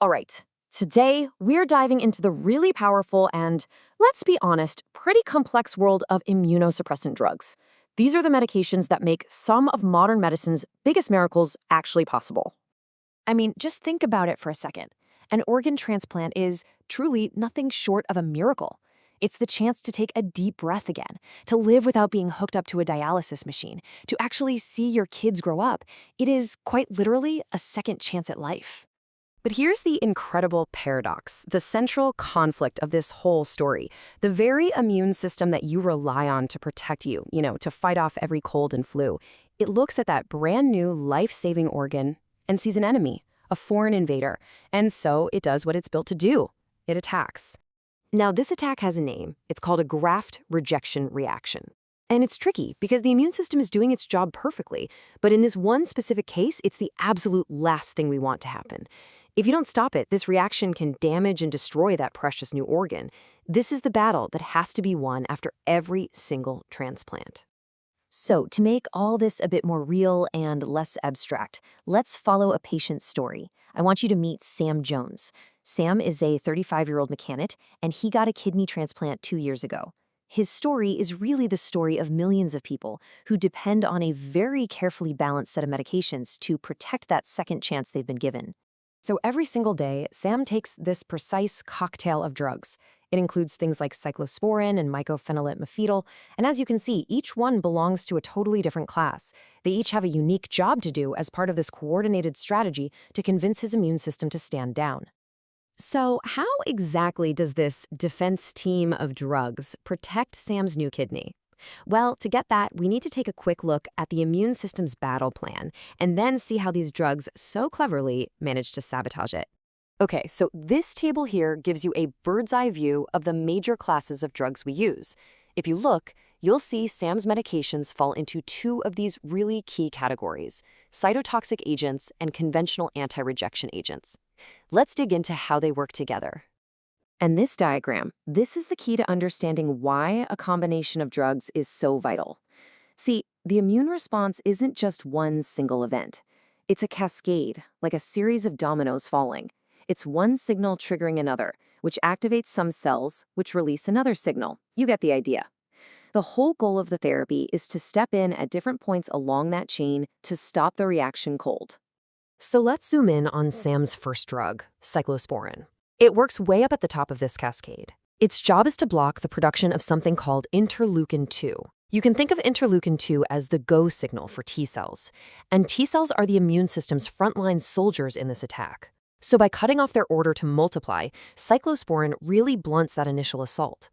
All right, today we're diving into the really powerful and, let's be honest, pretty complex world of immunosuppressant drugs. These are the medications that make some of modern medicine's biggest miracles actually possible. I mean, just think about it for a second. An organ transplant is truly nothing short of a miracle. It's the chance to take a deep breath again, to live without being hooked up to a dialysis machine, to actually see your kids grow up. It is quite literally a second chance at life. But here's the incredible paradox, the central conflict of this whole story. The very immune system that you rely on to protect you, to fight off every cold and flu, it looks at that brand new life-saving organ and sees an enemy, a foreign invader, and so it does what it's built to do. It attacks. Now, this attack has a name. It's called a graft rejection reaction. And it's tricky because the immune system is doing its job perfectly, but in this one specific case, it's the absolute last thing we want to happen. If you don't stop it, this reaction can damage and destroy that precious new organ. This is the battle that has to be won after every single transplant. So, to make all this a bit more real and less abstract, let's follow a patient's story. I want you to meet Sam Jones. Sam is a 35-year-old mechanic, and he got a kidney transplant 2 years ago. His story is really the story of millions of people who depend on a very carefully balanced set of medications to protect that second chance they've been given. So every single day, Sam takes this precise cocktail of drugs. It includes things like cyclosporin and mycophenolate mofetil, and as you can see, each one belongs to a totally different class. They each have a unique job to do as part of this coordinated strategy to convince his immune system to stand down. So how exactly does this defense team of drugs protect Sam's new kidney? Well, to get that, we need to take a quick look at the immune system's battle plan and then see how these drugs so cleverly manage to sabotage it. Okay, so this table here gives you a bird's-eye view of the major classes of drugs we use. If you look, you'll see Sam's medications fall into two of these really key categories: cytotoxic agents and conventional anti-rejection agents. Let's dig into how they work together. And this diagram, this is the key to understanding why a combination of drugs is so vital. See, the immune response isn't just one single event. It's a cascade, like a series of dominoes falling. It's one signal triggering another, which activates some cells, which release another signal. You get the idea. The whole goal of the therapy is to step in at different points along that chain to stop the reaction cold. So let's zoom in on Sam's first drug, cyclosporin. It works way up at the top of this cascade. Its job is to block the production of something called interleukin-2. You can think of interleukin-2 as the go signal for T cells, and T cells are the immune system's frontline soldiers in this attack. So by cutting off their order to multiply, cyclosporin really blunts that initial assault.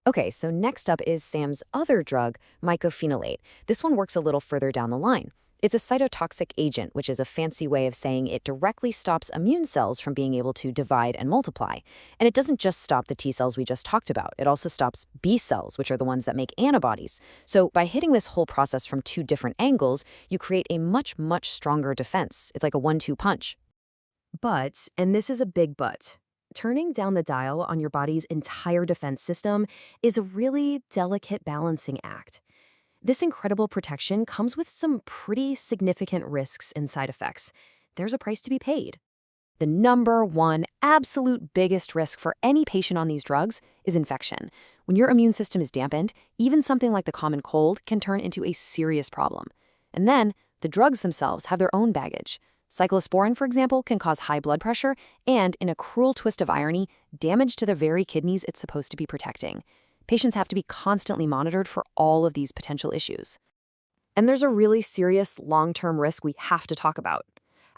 Okay, so next up is Sam's other drug, mycophenolate. This one works a little further down the line. It's a cytotoxic agent, which is a fancy way of saying it directly stops immune cells from being able to divide and multiply. And it doesn't just stop the T cells we just talked about. It also stops B cells, which are the ones that make antibodies. So by hitting this whole process from two different angles, you create a much, much stronger defense. It's like a 1-2 punch. But, and this is a big but, turning down the dial on your body's entire defense system is a really delicate balancing act. This incredible protection comes with some pretty significant risks and side effects. There's a price to be paid. The number one absolute biggest risk for any patient on these drugs is infection. When your immune system is dampened, even something like the common cold can turn into a serious problem. And then, the drugs themselves have their own baggage. Cyclosporin, for example, can cause high blood pressure and, in a cruel twist of irony, damage to the very kidneys it's supposed to be protecting. Patients have to be constantly monitored for all of these potential issues. And there's a really serious long-term risk we have to talk about.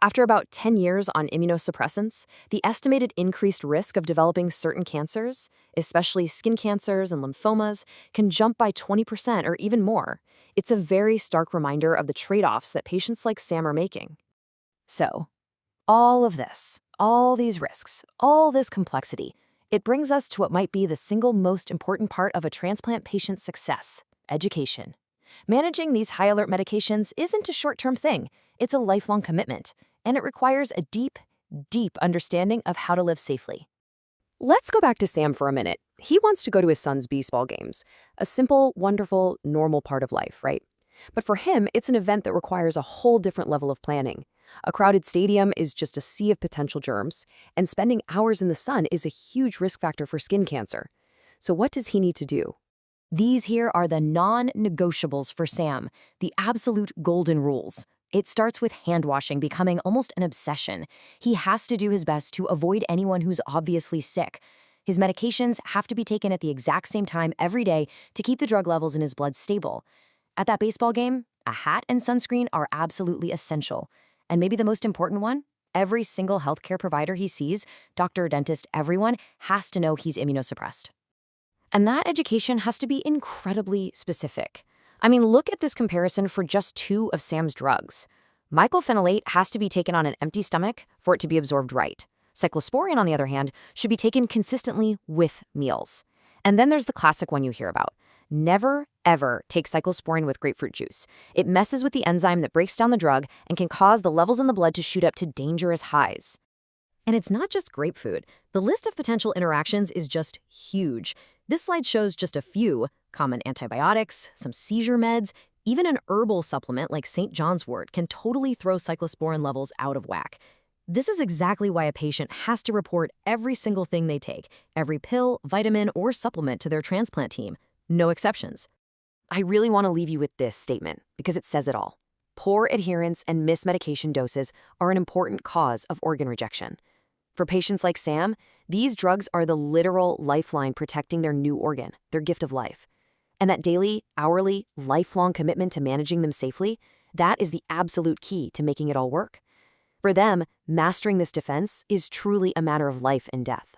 After about 10 years on immunosuppressants, the estimated increased risk of developing certain cancers, especially skin cancers and lymphomas, can jump by 20% or even more. It's a very stark reminder of the trade-offs that patients like Sam are making. So, all of this, all these risks, all this complexity, it brings us to what might be the single most important part of a transplant patient's success: education. Managing these high-alert medications isn't a short-term thing. It's a lifelong commitment, and it requires a deep, deep understanding of how to live safely. Let's go back to Sam for a minute. He wants to go to his son's baseball games, a simple, wonderful, normal part of life, right? But for him, it's an event that requires a whole different level of planning. A crowded stadium is just a sea of potential germs, and spending hours in the sun is a huge risk factor for skin cancer. So what does he need to do? These here are the non-negotiables for Sam, the absolute golden rules. It starts with hand washing becoming almost an obsession. He has to do his best to avoid anyone who's obviously sick. His medications have to be taken at the exact same time every day to keep the drug levels in his blood stable. At that baseball game, a hat and sunscreen are absolutely essential. And maybe the most important one, every single healthcare provider he sees, doctor, dentist, everyone, has to know he's immunosuppressed. And that education has to be incredibly specific. I mean, look at this comparison for just 2 of Sam's drugs. Mycophenolate has to be taken on an empty stomach for it to be absorbed right. Cyclosporine, on the other hand, should be taken consistently with meals. And then there's the classic one you hear about. Never, ever take cyclosporine with grapefruit juice. It messes with the enzyme that breaks down the drug and can cause the levels in the blood to shoot up to dangerous highs. And it's not just grapefruit. The list of potential interactions is just huge. This slide shows just a few: common antibiotics, some seizure meds, even an herbal supplement like St. John's wort can totally throw cyclosporine levels out of whack. This is exactly why a patient has to report every single thing they take, every pill, vitamin, or supplement to their transplant team. No exceptions. I really want to leave you with this statement because it says it all. Poor adherence and missed medication doses are an important cause of organ rejection. For patients like Sam, these drugs are the literal lifeline protecting their new organ, their gift of life. And that daily, hourly, lifelong commitment to managing them safely, that is the absolute key to making it all work. For them, mastering this defense is truly a matter of life and death.